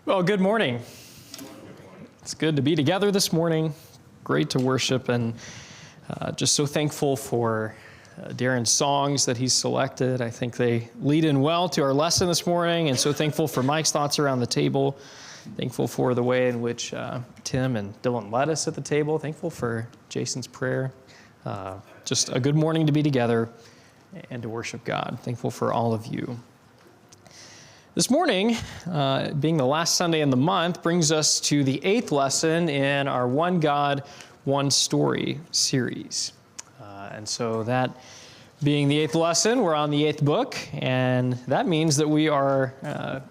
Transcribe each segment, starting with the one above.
Well, good morning. It's good to be together this morning. Great to worship, and just so thankful for Darren's songs that he's selected. I think they lead in well to our lesson this morning, and so thankful for Mike's thoughts around the table. Thankful for the way in which Tim and Dylan led us at the table. Thankful for Jason's prayer. Just a good morning to be together and to worship God. Thankful for all of you. This morning, being the last Sunday in the month, brings us to the 8th lesson in our One God, One Story series. And so that being the 8th lesson, we're on the 8th book, and that means that we are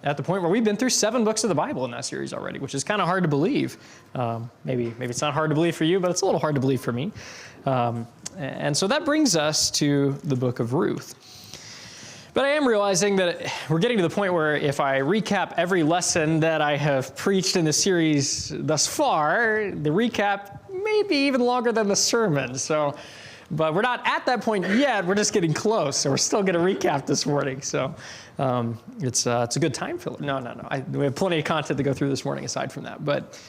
at the point where we've been through 7 books of the Bible in that series already, which is kind of hard to believe. Maybe it's not hard to believe for you, but it's a little hard to believe for me. And so that brings us to the book of Ruth. But I am realizing that we're getting to the point where if I recap every lesson that I have preached in the series thus far, the recap may be even longer than the sermon. But we're not at that point yet. We're just getting close. So we're still going to recap this morning. So it's a good time filler. No. We have plenty of content to go through this morning aside from that. But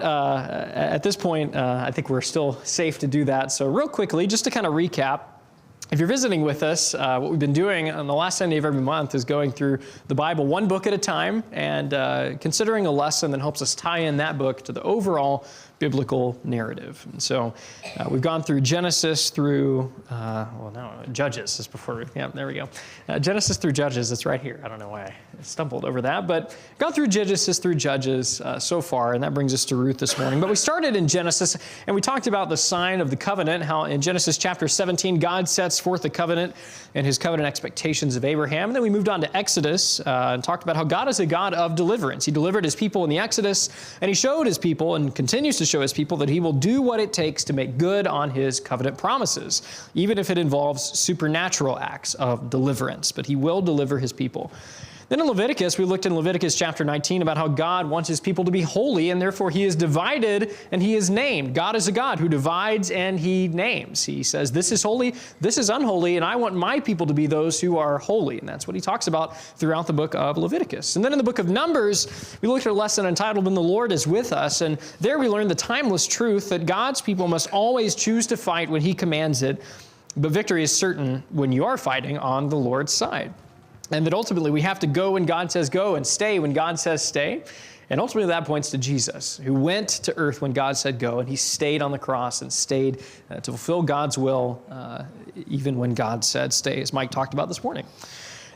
at this point, I think we're still safe to do that. So real quickly, just to kind of recap, if you're visiting with us, what we've been doing on the last Sunday of every month is going through the Bible one book at a time and considering a lesson that helps us tie in that book to the overall biblical narrative. And so we've gone through Genesis through, Judges is before, yeah, there we go. Genesis through Judges, it's right here. I don't know why I stumbled over that, but gone through Genesis through Judges so far, and that brings us to Ruth this morning. But we started in Genesis, and we talked about the sign of the covenant, how in Genesis chapter 17, God sets forth the covenant and his covenant expectations of Abraham. And then we moved on to Exodus and talked about how God is a God of deliverance. He delivered his people in the Exodus, and he showed his people and continues to show his people that he will do what it takes to make good on his covenant promises, even if it involves supernatural acts of deliverance. But he will deliver his people. Then in Leviticus, we looked in Leviticus chapter 19 about how God wants his people to be holy, and therefore he is divided and he is named. God is a God who divides and he names. He says, this is holy, this is unholy, and I want my people to be those who are holy. And that's what he talks about throughout the book of Leviticus. And then in the book of Numbers, we looked at a lesson entitled, When the Lord is With Us, and there we learned the timeless truth that God's people must always choose to fight when he commands it, but victory is certain when you are fighting on the Lord's side. And that ultimately we have to go when God says go and stay when God says stay. And ultimately that points to Jesus, who went to earth when God said go, and he stayed on the cross and stayed to fulfill God's will even when God said stay, as Mike talked about this morning.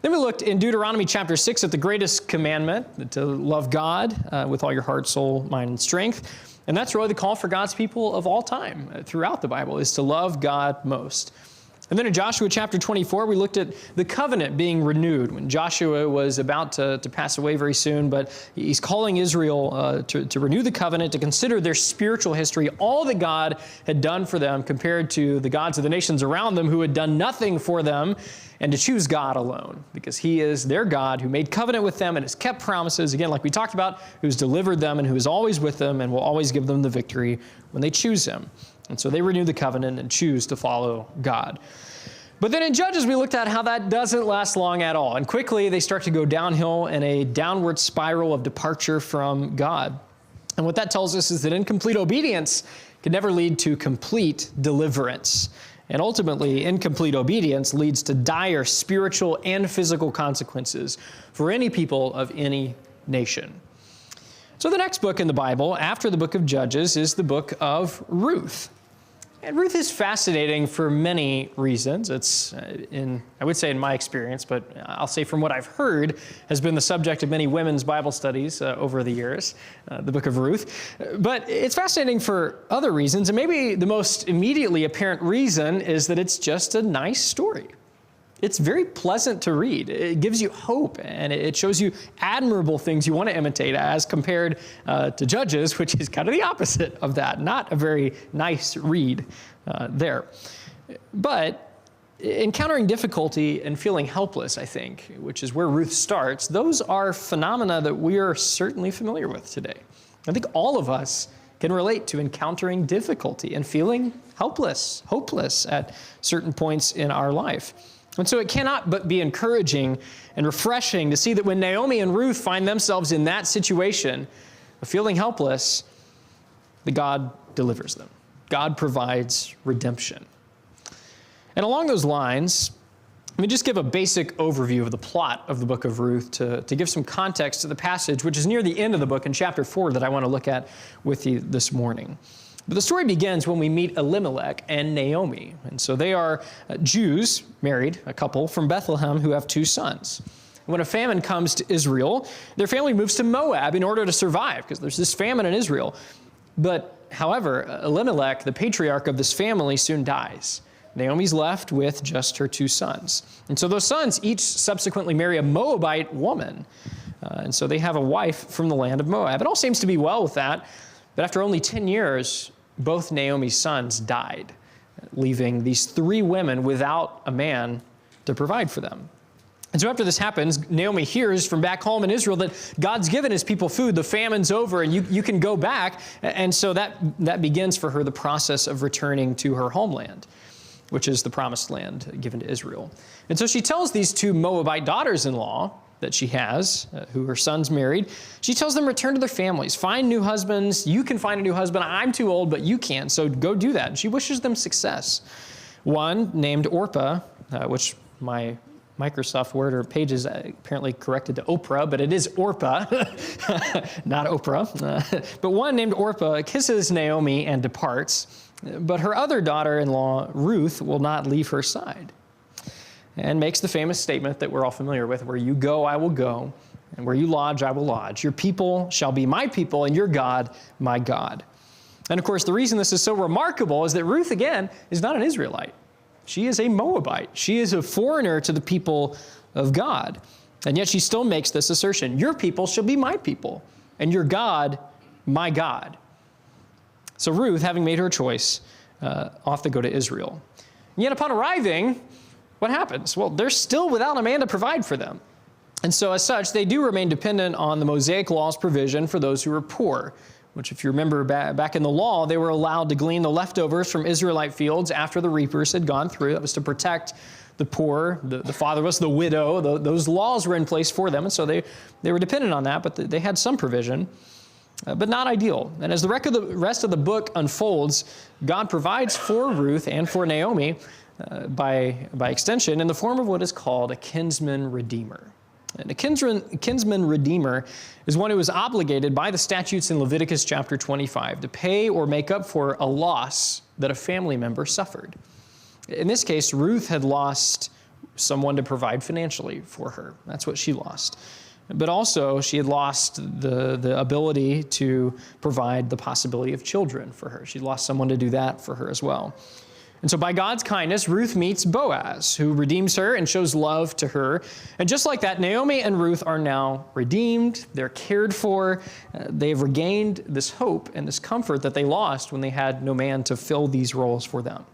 Then we looked in Deuteronomy chapter 6 at the greatest commandment, to love God with all your heart, soul, mind, and strength. And that's really the call for God's people of all time throughout the Bible, is to love God most. And then in Joshua chapter 24, we looked at the covenant being renewed when Joshua was about to pass away very soon, but he's calling Israel to renew the covenant, to consider their spiritual history, all that God had done for them compared to the gods of the nations around them who had done nothing for them, and to choose God alone, because he is their God who made covenant with them and has kept promises, again, like we talked about, who's delivered them and who is always with them and will always give them the victory when they choose him. And so they renew the covenant and choose to follow God. But then in Judges, we looked at how that doesn't last long at all. And quickly, they start to go downhill in a downward spiral of departure from God. And what that tells us is that incomplete obedience can never lead to complete deliverance. And ultimately, incomplete obedience leads to dire spiritual and physical consequences for any people of any nation. So the next book in the Bible, after the book of Judges, is the book of Ruth. And Ruth is fascinating for many reasons. It's, I would say in my experience, but I'll say from what I've heard, has been the subject of many women's Bible studies over the years, the book of Ruth. But it's fascinating for other reasons, and maybe the most immediately apparent reason is that it's just a nice story. It's very pleasant to read. It gives you hope, and it shows you admirable things you want to imitate as compared to Judges, which is kind of the opposite of that. Not a very nice read there. But encountering difficulty and feeling helpless, I think, which is where Ruth starts, those are phenomena that we are certainly familiar with today. I think all of us can relate to encountering difficulty and feeling helpless, hopeless at certain points in our life. And so it cannot but be encouraging and refreshing to see that when Naomi and Ruth find themselves in that situation of feeling helpless, that God delivers them. God provides redemption. And along those lines, let me just give a basic overview of the plot of the book of Ruth to give some context to the passage, which is near the end of the book in chapter 4 that I want to look at with you this morning. But the story begins when we meet Elimelech and Naomi. And so they are Jews, married, a couple from Bethlehem who have 2 sons. When a famine comes to Israel, their family moves to Moab in order to survive because there's this famine in Israel. But however, Elimelech, the patriarch of this family, soon dies. Naomi's left with just her 2 sons. And so those sons each subsequently marry a Moabite woman. And so they have a wife from the land of Moab. It all seems to be well with that. But after only 10 years, both Naomi's sons died, leaving these 3 women without a man to provide for them. And so after this happens, Naomi hears from back home in Israel that God's given his people food, the famine's over, and you can go back. And so that begins for her the process of returning to her homeland, which is the promised land given to Israel. And so she tells these 2 Moabite daughters-in-law that she has, who her sons married, she tells them return to their families, find new husbands. You can find a new husband. I'm too old, but you can't, so go do that. And she wishes them success. One named Orpah, which my Microsoft Word or Pages apparently corrected to Oprah, but it is Orpah, not Oprah. But one named Orpah kisses Naomi and departs, but her other daughter-in-law, Ruth, will not leave her side, and makes the famous statement that we're all familiar with, where you go, I will go, and where you lodge, I will lodge. Your people shall be my people, and your God, my God. And of course, the reason this is so remarkable is that Ruth, again, is not an Israelite. She is a Moabite. She is a foreigner to the people of God. And yet she still makes this assertion, your people shall be my people, and your God, my God. So Ruth, having made her choice, off they go to Israel. And yet upon arriving, what happens? Well, they're still without a man to provide for them. And so as such, they do remain dependent on the Mosaic law's provision for those who are poor, which if you remember back in the law, they were allowed to glean the leftovers from Israelite fields after the reapers had gone through. That was to protect the poor, the fatherless, the widow. Those laws were in place for them, and so they were dependent on that, but they had some provision, but not ideal. And as the rest of the book unfolds, God provides for Ruth and for Naomi by extension in the form of what is called a kinsman redeemer. And a kinsman redeemer is one who is obligated by the statutes in Leviticus chapter 25 to pay or make up for a loss that a family member suffered. In this case, Ruth had lost someone to provide financially for her. That's what she lost. But also, she had lost the ability to provide the possibility of children for her. She lost someone to do that for her as well. And so by God's kindness, Ruth meets Boaz, who redeems her and shows love to her. And just like that, Naomi and Ruth are now redeemed. They're cared for. They've regained this hope and this comfort that they lost when they had no man to fill these roles for them.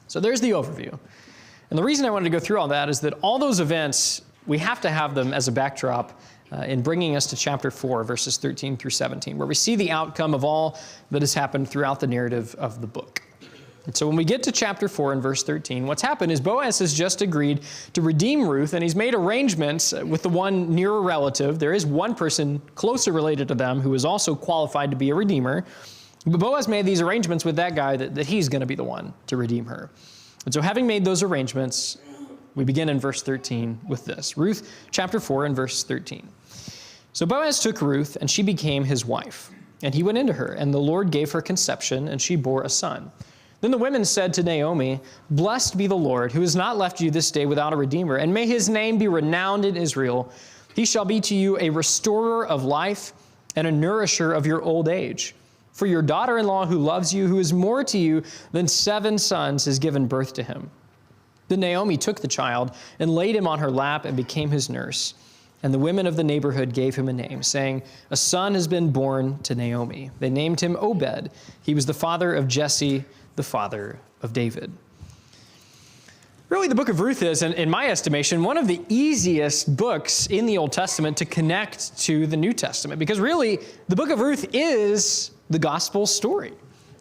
So there's the overview. And the reason I wanted to go through all that is that all those events, we have to have them as a backdrop in bringing us to chapter 4, verses 13 through 17, where we see the outcome of all that has happened throughout the narrative of the book. And so when we get to chapter 4 and verse 13, what's happened is Boaz has just agreed to redeem Ruth, and he's made arrangements with the one nearer relative. There is one person closer related to them who is also qualified to be a redeemer. But Boaz made these arrangements with that guy that he's going to be the one to redeem her. And so having made those arrangements, we begin in verse 13 with this. Ruth chapter 4 and verse 13. So Boaz took Ruth, and she became his wife. And he went into her, and the Lord gave her conception, and she bore a son. Then the women said to Naomi, "Blessed be the Lord, who has not left you this day without a redeemer, and may his name be renowned in Israel. He shall be to you a restorer of life and a nourisher of your old age. For your daughter-in-law who loves you, who is more to you than 7 sons, has given birth to him." Then Naomi took the child and laid him on her lap and became his nurse. And the women of the neighborhood gave him a name, saying, "A son has been born to Naomi." They named him Obed. He was the father of Jesse, the father of David. Really, the book of Ruth is, in my estimation, one of the easiest books in the Old Testament to connect to the New Testament, because really, the book of Ruth is the gospel story.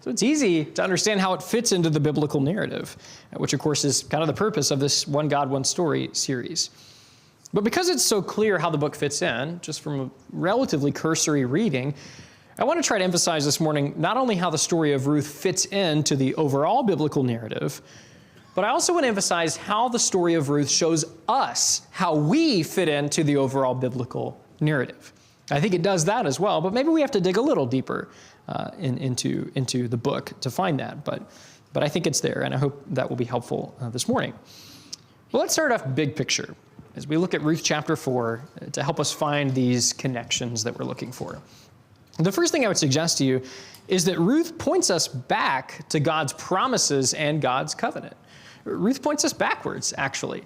So it's easy to understand how it fits into the biblical narrative, which of course is kind of the purpose of this One God, One Story series. But because it's so clear how the book fits in, just from a relatively cursory reading, I want to try to emphasize this morning not only how the story of Ruth fits into the overall biblical narrative, but I also want to emphasize how the story of Ruth shows us how we fit into the overall biblical narrative. I think it does that as well, but maybe we have to dig a little deeper into the book to find that. But I think it's there, and I hope that will be helpful this morning. Well, let's start off big picture as we look at Ruth chapter 4 to help us find these connections that we're looking for. The first thing I would suggest to you is that Ruth points us back to God's promises and God's covenant. Ruth points us backwards, actually.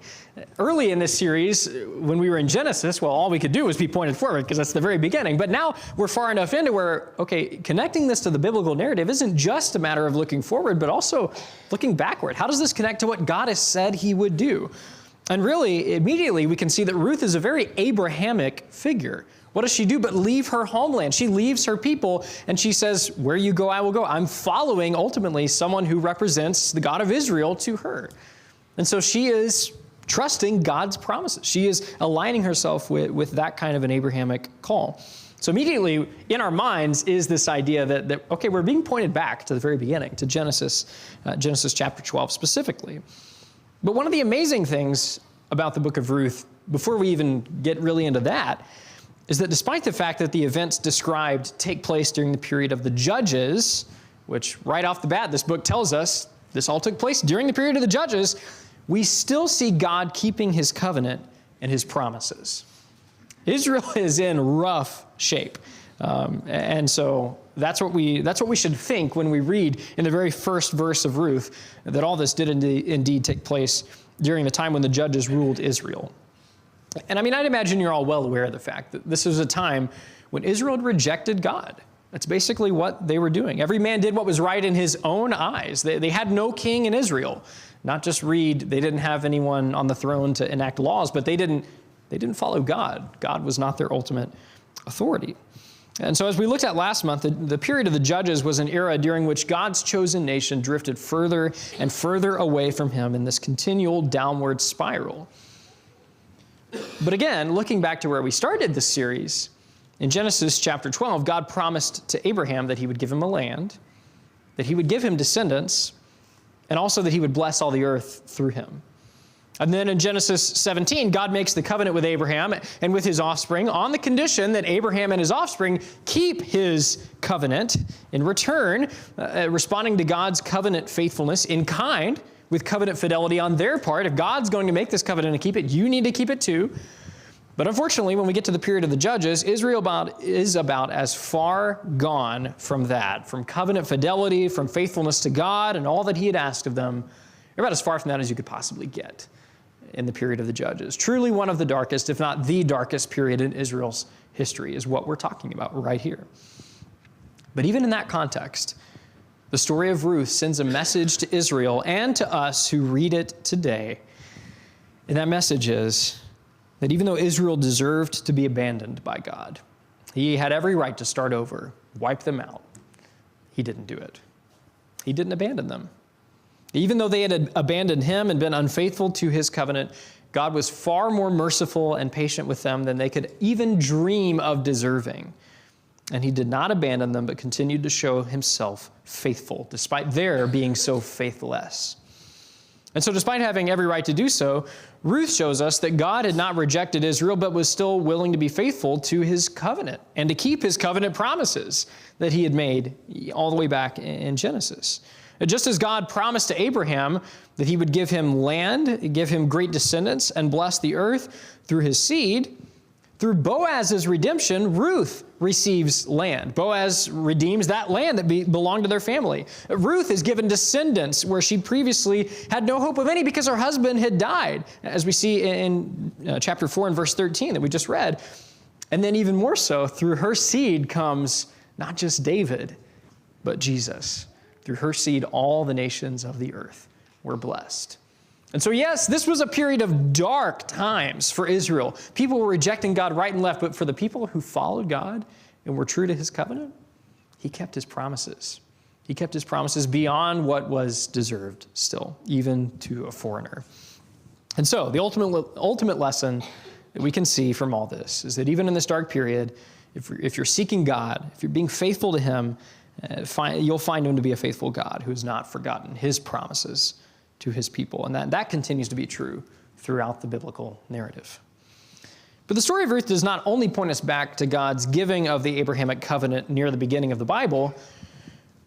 Early in this series, when we were in Genesis, well, all we could do was be pointed forward because that's the very beginning. But now we're far enough into where, okay, connecting this to the biblical narrative isn't just a matter of looking forward, but also looking backward. How does this connect to what God has said he would do? And really, immediately, we can see that Ruth is a very Abrahamic figure. What does she do but leave her homeland? She leaves her people, and she says, where you go, I will go. I'm following, ultimately, someone who represents the God of Israel to her. And so she is trusting God's promises. She is aligning herself with that kind of an Abrahamic call. So immediately, in our minds, is this idea that okay, we're being pointed back to the very beginning, to Genesis chapter 12 specifically. But one of the amazing things about the book of Ruth, before we even get really into that, is that despite the fact that the events described take place during the period of the Judges, which right off the bat, this book tells us this all took place during the period of the Judges, we still see God keeping his covenant and his promises. Israel is in rough shape. And so that's what we should think when we read in the very first verse of Ruth that all this did indeed take place during the time when the Judges ruled Israel. And I mean, I'd imagine you're all well aware of the fact that this was a time when Israel had rejected God. That's basically what they were doing. Every man did what was right in his own eyes. They had no king in Israel. Not just they didn't have anyone on the throne to enact laws, but they didn't follow God. God was not their ultimate authority. And so as we looked at last month, the period of the Judges was an era during which God's chosen nation drifted further and further away from him in this continual downward spiral. But again, looking back to where we started this series, in Genesis chapter 12, God promised to Abraham that he would give him a land, that he would give him descendants, and also that he would bless all the earth through him. And then in Genesis 17, God makes the covenant with Abraham and with his offspring on the condition that Abraham and his offspring keep his covenant in return, responding to God's covenant faithfulness in kind, with covenant fidelity on their part. If God's going to make this covenant and keep it, you need to keep it too. But unfortunately, when we get to the period of the Judges, Israel is about as far gone from that, from covenant fidelity, from faithfulness to God and all that he had asked of them. They're about as far from that as you could possibly get in the period of the Judges. Truly one of the darkest, if not the darkest period in Israel's history is what we're talking about right here. But even in that context, the story of Ruth sends a message to Israel and to us who read it today. And that message is that even though Israel deserved to be abandoned by God, he had every right to start over, wipe them out. He didn't do it. He didn't abandon them. Even though they had abandoned him and been unfaithful to his covenant, God was far more merciful and patient with them than they could even dream of deserving. And he did not abandon them, but continued to show himself faithful, despite their being so faithless. And so despite having every right to do so, Ruth shows us that God had not rejected Israel, but was still willing to be faithful to his covenant and to keep his covenant promises that he had made all the way back in Genesis. Just as God promised to Abraham that he would give him land, give him great descendants, and bless the earth through his seed, through Boaz's redemption, Ruth receives land. Boaz redeems that land that belonged to their family. Ruth is given descendants where she previously had no hope of any because her husband had died, as we see in chapter 4 and verse 13 that we just read. And then even more so, through her seed comes not just David, but Jesus. Through her seed, all the nations of the earth were blessed. And so, yes, this was a period of dark times for Israel. People were rejecting God right and left, but for the people who followed God and were true to his covenant, he kept his promises. He kept his promises beyond what was deserved still, even to a foreigner. And so the ultimate lesson that we can see from all this is that even in this dark period, if you're seeking God, if you're being faithful to him, you'll find him to be a faithful God who has not forgotten his promises to his people. And that continues to be true throughout the biblical narrative. But the story of Ruth does not only point us back to God's giving of the Abrahamic covenant near the beginning of the Bible,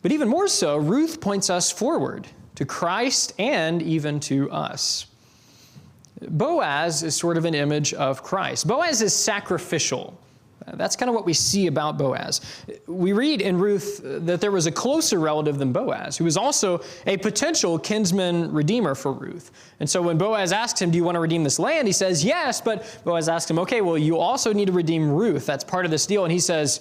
but even more so, Ruth points us forward to Christ and even to us. Boaz is sort of an image of Christ. Boaz is sacrificial. That's kind of what we see about Boaz. We read in Ruth that there was a closer relative than Boaz, who was also a potential kinsman redeemer for Ruth. And so when Boaz asks him, do you want to redeem this land? He says, yes, but Boaz asks him, okay, well, you also need to redeem Ruth. That's part of this deal. And he says,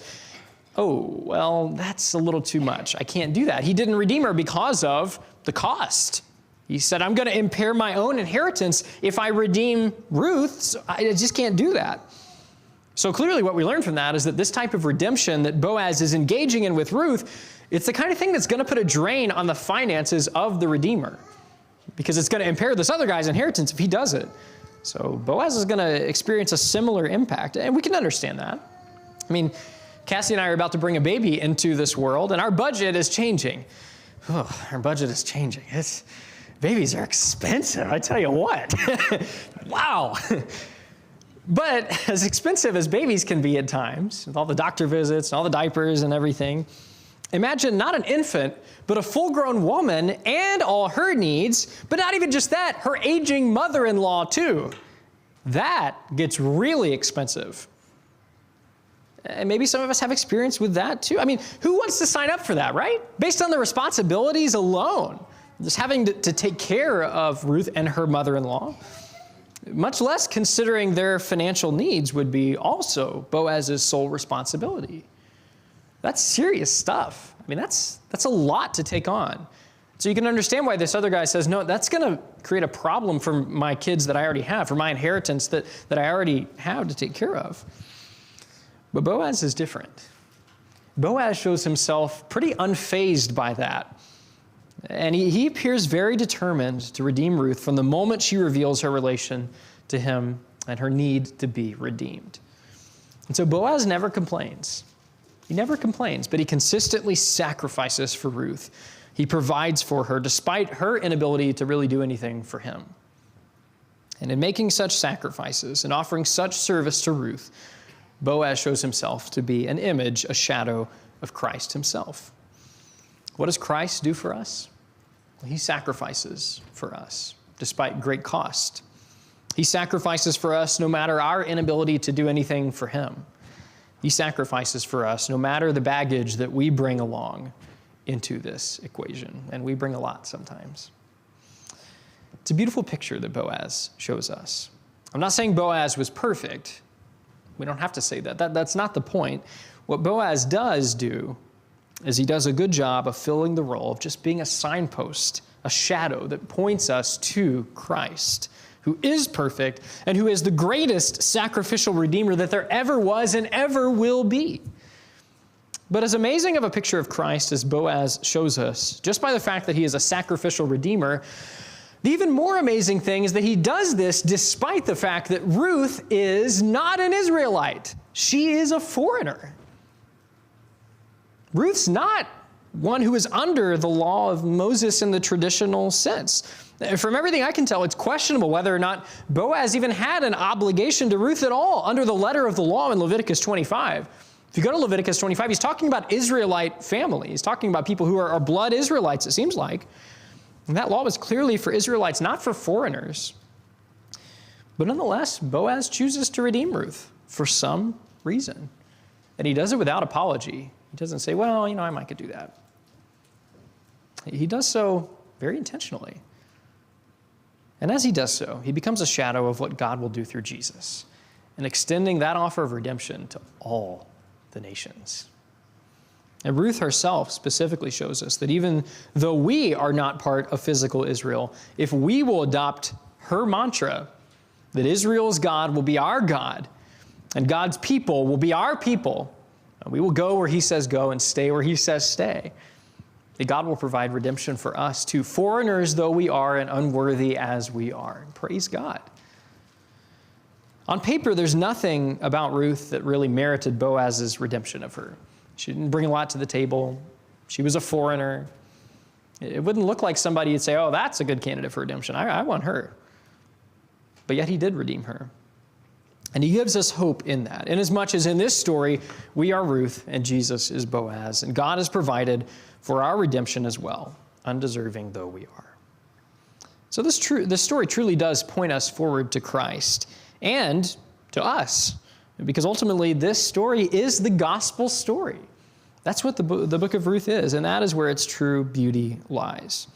oh, well, that's a little too much. I can't do that. He didn't redeem her because of the cost. He said, I'm going to impair my own inheritance if I redeem Ruth. So I just can't do that. So clearly what we learn from that is that this type of redemption that Boaz is engaging in with Ruth, it's the kind of thing that's going to put a drain on the finances of the Redeemer, because it's going to impair this other guy's inheritance if he does it. So Boaz is going to experience a similar impact, and we can understand that. I mean, Cassie and I are about to bring a baby into this world, and our budget is changing. Oh, our budget is changing. Babies are expensive, I tell you what. Wow. But as expensive as babies can be at times, with all the doctor visits and all the diapers and everything, imagine not an infant, but a full-grown woman and all her needs, but not even just that, her aging mother-in-law too. That gets really expensive. And maybe some of us have experience with that too. I mean, who wants to sign up for that, right? Based on the responsibilities alone, just having to take care of Ruth and her mother-in-law. Much less considering their financial needs would be also Boaz's sole responsibility. That's serious stuff. I mean, that's a lot to take on. So you can understand why this other guy says, no, that's going to create a problem for my kids that I already have, for my inheritance that I already have to take care of. But Boaz is different. Boaz shows himself pretty unfazed by that. And he appears very determined to redeem Ruth from the moment she reveals her relation to him and her need to be redeemed. And so Boaz never complains. He never complains, but he consistently sacrifices for Ruth. He provides for her despite her inability to really do anything for him. And in making such sacrifices and offering such service to Ruth, Boaz shows himself to be an image, a shadow of Christ himself. What does Christ do for us? Well, he sacrifices for us, despite great cost. He sacrifices for us no matter our inability to do anything for him. He sacrifices for us no matter the baggage that we bring along into this equation, and we bring a lot sometimes. It's a beautiful picture that Boaz shows us. I'm not saying Boaz was perfect. We don't have to say that. That's not the point. What Boaz does do is he does a good job of filling the role of just being a signpost, a shadow that points us to Christ, who is perfect and who is the greatest sacrificial redeemer that there ever was and ever will be. But as amazing of a picture of Christ as Boaz shows us, just by the fact that he is a sacrificial redeemer, the even more amazing thing is that he does this despite the fact that Ruth is not an Israelite. She is a foreigner. Ruth's not one who is under the law of Moses in the traditional sense. From everything I can tell, it's questionable whether or not Boaz even had an obligation to Ruth at all under the letter of the law in Leviticus 25. If you go to Leviticus 25, he's talking about Israelite family. He's talking about people who are blood Israelites, it seems like. And that law was clearly for Israelites, not for foreigners. But nonetheless, Boaz chooses to redeem Ruth for some reason. And he does it without apology. He doesn't say, well, I might could do that. He does so very intentionally. And as he does so, he becomes a shadow of what God will do through Jesus, and extending that offer of redemption to all the nations. And Ruth herself specifically shows us that even though we are not part of physical Israel, if we will adopt her mantra that Israel's God will be our God and God's people will be our people, we will go where he says go and stay where he says stay, that God will provide redemption for us too, foreigners though we are and unworthy as we are. Praise God. On paper, there's nothing about Ruth that really merited Boaz's redemption of her. She didn't bring a lot to the table. She was a foreigner. It wouldn't look like somebody would say, oh, that's a good candidate for redemption. I want her. But yet he did redeem her. And he gives us hope in that. Inasmuch as in this story, we are Ruth and Jesus is Boaz. And God has provided for our redemption as well, undeserving though we are. So this story truly does point us forward to Christ and to us. Because ultimately, this story is the gospel story. That's what the book of Ruth is, and that is where its true beauty lies.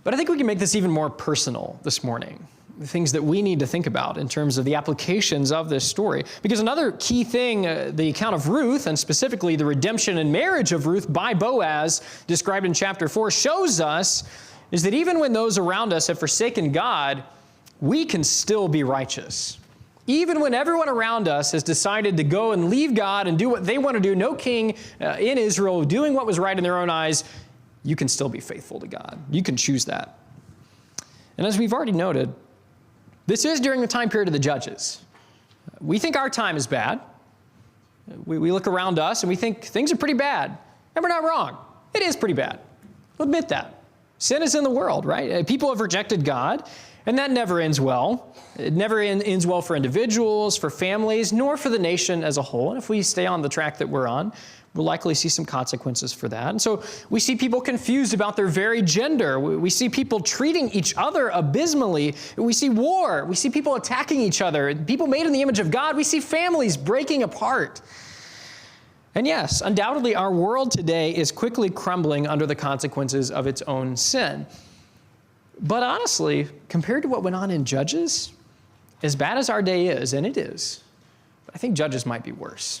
But I think we can make this even more personal this morning, the things that we need to think about in terms of the applications of this story. Because another key thing, the account of Ruth, and specifically the redemption and marriage of Ruth by Boaz, described in chapter 4, shows us is that even when those around us have forsaken God, we can still be righteous. Even when everyone around us has decided to go and leave God and do what they want to do, no king in Israel doing what was right in their own eyes, you can still be faithful to God. You can choose that. And as we've already noted, this is during the time period of the Judges. We think our time is bad. We look around us and we think things are pretty bad. And we're not wrong. It is pretty bad. We'll admit that. Sin is in the world, right? People have rejected God. And that never ends well. It never ends well for individuals, for families, nor for the nation as a whole. And if we stay on the track that we're on, we'll likely see some consequences for that. And so we see people confused about their very gender. We see people treating each other abysmally. We see war. We see people attacking each other. People made in the image of God. We see families breaking apart. And yes, undoubtedly our world today is quickly crumbling under the consequences of its own sin. But honestly, compared to what went on in Judges, as bad as our day is, and it is, I think Judges might be worse.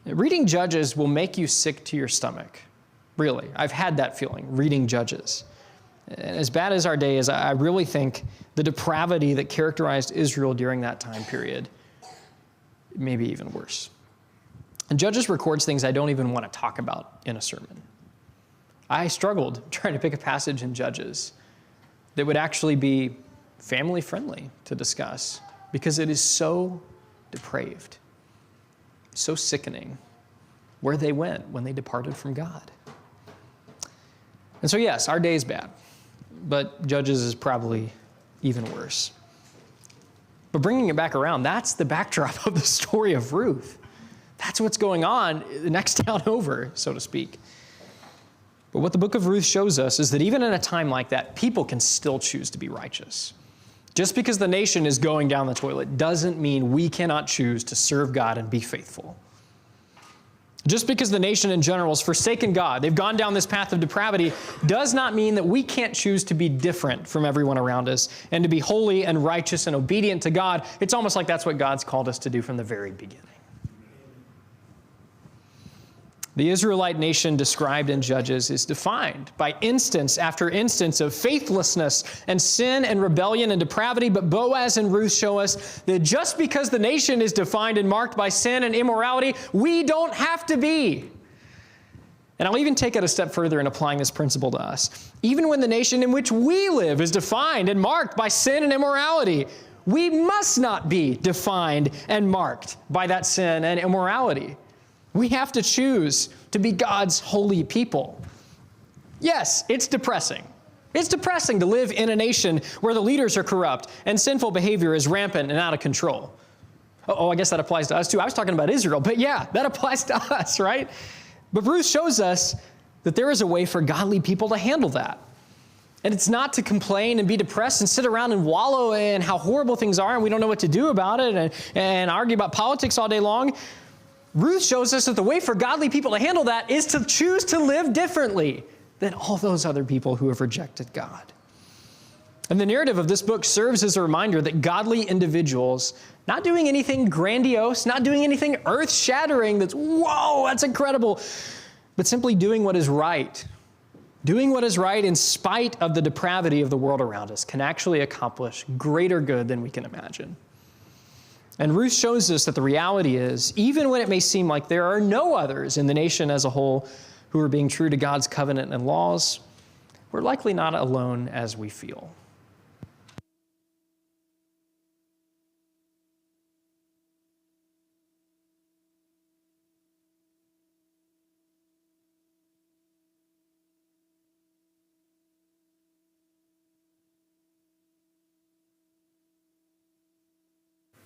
Reading Judges will make you sick to your stomach. Really, I've had that feeling, reading Judges. And as bad as our day is, I really think the depravity that characterized Israel during that time period may be even worse. And Judges records things I don't even want to talk about in a sermon. I struggled trying to pick a passage in Judges that would actually be family friendly to discuss because it is so depraved, so sickening where they went when they departed from God. And so yes, our day is bad, but Judges is probably even worse. But bringing it back around, that's the backdrop of the story of Ruth. That's what's going on the next town over, so to speak. But what the book of Ruth shows us is that even in a time like that, people can still choose to be righteous. Just because the nation is going down the toilet doesn't mean we cannot choose to serve God and be faithful. Just because the nation in general has forsaken God, they've gone down this path of depravity, does not mean that we can't choose to be different from everyone around us and to be holy and righteous and obedient to God. It's almost like that's what God's called us to do from the very beginning. The Israelite nation described in Judges is defined by instance after instance of faithlessness and sin and rebellion and depravity. But Boaz and Ruth show us that just because the nation is defined and marked by sin and immorality, we don't have to be. And I'll even take it a step further in applying this principle to us. Even when the nation in which we live is defined and marked by sin and immorality, we must not be defined and marked by that sin and immorality. We have to choose to be God's holy people. Yes, it's depressing. It's depressing to live in a nation where the leaders are corrupt and sinful behavior is rampant and out of control. Oh, I guess that applies to us too. I was talking about Israel, but yeah, that applies to us, right? But Ruth shows us that there is a way for godly people to handle that. And it's not to complain and be depressed and sit around and wallow in how horrible things are and we don't know what to do about it and argue about politics all day long. Ruth shows us that the way for godly people to handle that is to choose to live differently than all those other people who have rejected God. And the narrative of this book serves as a reminder that godly individuals, not doing anything grandiose, not doing anything earth-shattering that's, whoa, that's incredible, but simply doing what is right. Doing what is right in spite of the depravity of the world around us can actually accomplish greater good than we can imagine. And Ruth shows us that the reality is, even when it may seem like there are no others in the nation as a whole who are being true to God's covenant and laws, we're likely not alone as we feel.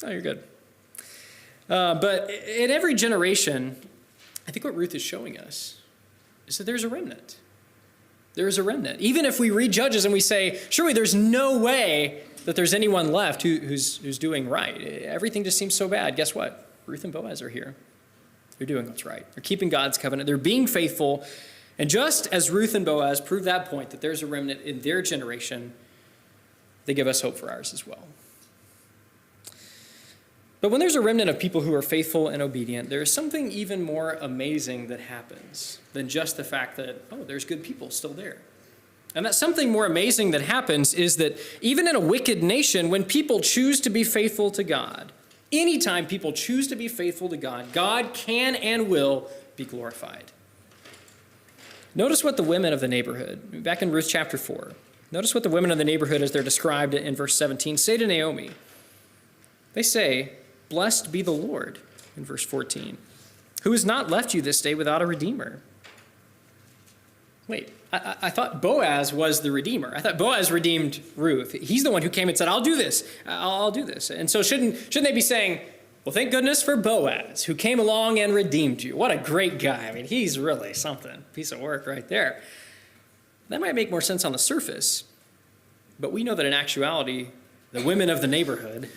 Oh, you're good. But in every generation, I think what Ruth is showing us is that there's a remnant. There is a remnant. Even if we read Judges and we say, surely there's no way that there's anyone left who's doing right. Everything just seems so bad. Guess what? Ruth and Boaz are here. They're doing what's right. They're keeping God's covenant. They're being faithful. And just as Ruth and Boaz prove that point, that there's a remnant in their generation, they give us hope for ours as well. But when there's a remnant of people who are faithful and obedient, there is something even more amazing that happens than just the fact that, oh, there's good people still there. And that something more amazing that happens is that even in a wicked nation, when people choose to be faithful to God, anytime people choose to be faithful to God, God can and will be glorified. Notice what the women of the neighborhood, back in Ruth chapter 4, notice what the women of the neighborhood, as they're described in verse 17, say to Naomi. They say, "Blessed be the Lord," in verse 14, "who has not left you this day without a redeemer." Wait, I thought Boaz was the redeemer. I thought Boaz redeemed Ruth. He's the one who came and said, I'll do this. I'll do this. And so shouldn't they be saying, well, thank goodness for Boaz, who came along and redeemed you. What a great guy. I mean, he's really something. Piece of work right there. That might make more sense on the surface, but we know that in actuality, the women of the neighborhood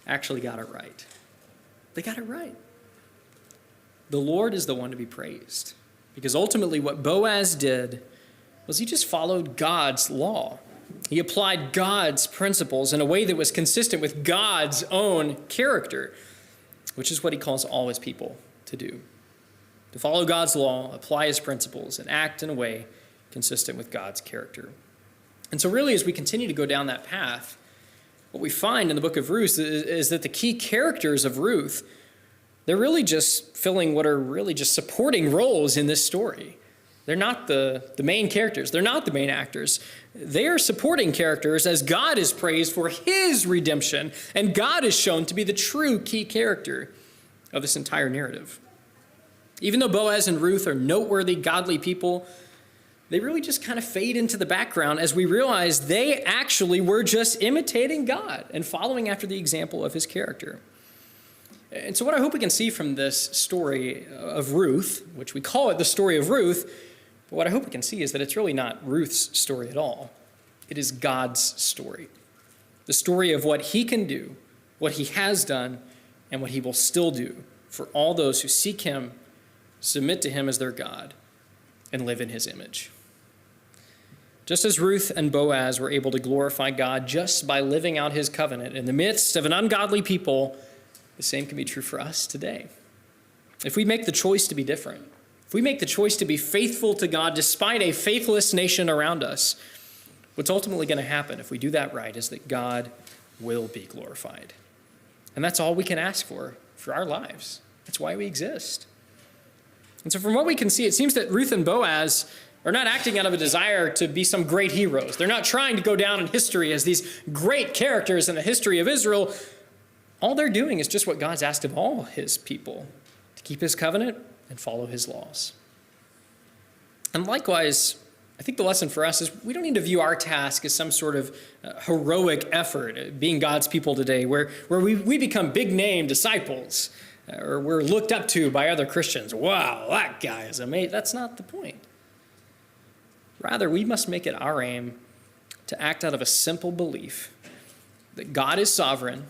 actually got it right. They got it right. The Lord is the one to be praised, because ultimately what Boaz did was he just followed God's law. He applied God's principles in a way that was consistent with God's own character, which is what he calls all his people to do. To follow God's law, apply his principles, and act in a way consistent with God's character. And so really, as we continue to go down that path, what we find in the book of Ruth is that the key characters of Ruth, they're really just filling what are really just supporting roles in this story. They're not the main characters. They're not the main actors. They are supporting characters as God is praised for his redemption, and God is shown to be the true key character of this entire narrative. Even though Boaz and Ruth are noteworthy, godly people, they really just kind of fade into the background as we realize they actually were just imitating God and following after the example of his character. And so what I hope we can see from this story of Ruth, which we call it the story of Ruth, but what I hope we can see is that it's really not Ruth's story at all. It is God's story. The story of what he can do, what he has done, and what he will still do for all those who seek him, submit to him as their God, and live in his image. Just as Ruth and Boaz were able to glorify God just by living out his covenant in the midst of an ungodly people, the same can be true for us today. If we make the choice to be different, if we make the choice to be faithful to God despite a faithless nation around us, what's ultimately going to happen if we do that right is that God will be glorified. And that's all we can ask for our lives. That's why we exist. And so from what we can see, it seems that Ruth and Boaz are not acting out of a desire to be some great heroes. They're not trying to go down in history as these great characters in the history of Israel. All they're doing is just what God's asked of all his people, to keep his covenant and follow his laws. And likewise, I think the lesson for us is we don't need to view our task as some sort of heroic effort, being God's people today, where we become big-name disciples, or we're looked up to by other Christians. Wow, that guy is amazing. That's not the point. Rather, we must make it our aim to act out of a simple belief that God is sovereign,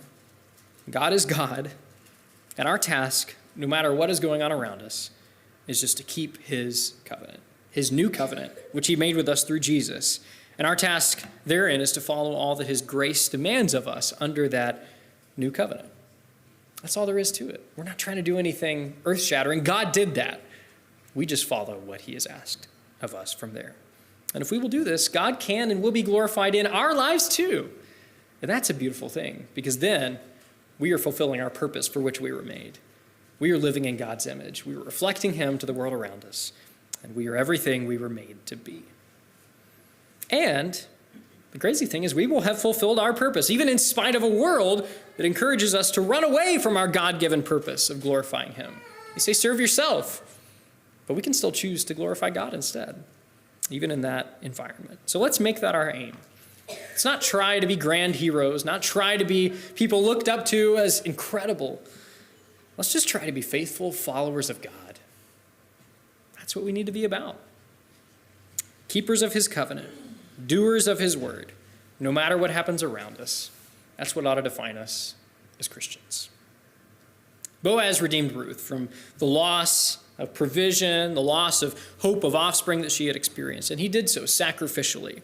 God is God, and our task, no matter what is going on around us, is just to keep his covenant, his new covenant, which he made with us through Jesus. And our task therein is to follow all that his grace demands of us under that new covenant. That's all there is to it. We're not trying to do anything earth-shattering. God did that. We just follow what he has asked of us from there. And if we will do this, God can and will be glorified in our lives too. And that's a beautiful thing, because then we are fulfilling our purpose for which we were made. We are living in God's image. We are reflecting him to the world around us. and we are everything we were made to be. And the crazy thing is we will have fulfilled our purpose, even in spite of a world that encourages us to run away from our God-given purpose of glorifying him. They say, serve yourself, but we can still choose to glorify God instead, even in that environment. So let's make that our aim. Let's not try to be grand heroes, not try to be people looked up to as incredible. Let's just try to be faithful followers of God. That's what we need to be about. Keepers of his covenant, doers of his word, no matter what happens around us. That's what ought to define us as Christians. Boaz redeemed Ruth from the loss of provision, the loss of hope of offspring that she had experienced, and he did so sacrificially,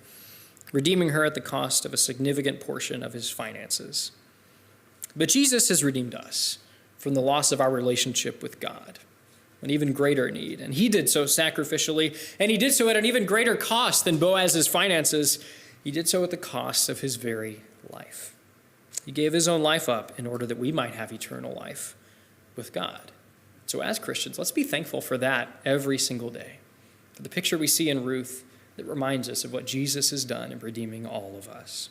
redeeming her at the cost of a significant portion of his finances. But Jesus has redeemed us from the loss of our relationship with God, an even greater need. And he did so sacrificially, and he did so at an even greater cost than Boaz's finances. He did so at the cost of his very life. He gave his own life up in order that we might have eternal life with God. So as Christians, let's be thankful for that every single day, for the picture we see in Ruth that reminds us of what Jesus has done in redeeming all of us.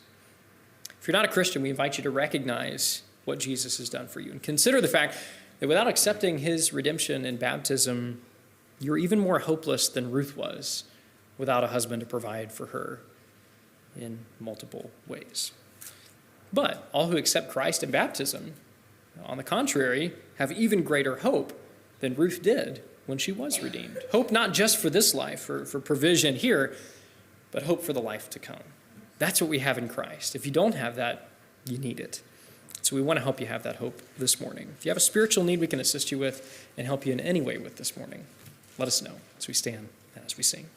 If you're not a Christian, we invite you to recognize what Jesus has done for you and consider the fact that without accepting his redemption in baptism, you're even more hopeless than Ruth was without a husband to provide for her in multiple ways. But all who accept Christ in baptism, on the contrary, have even greater hope than Ruth did when she was redeemed. Hope not just for this life or for provision here, but hope for the life to come. That's what we have in Christ. If you don't have that, you need it. So we want to help you have that hope this morning. If you have a spiritual need we can assist you with and help you in any way with this morning, let us know as we stand and as we sing.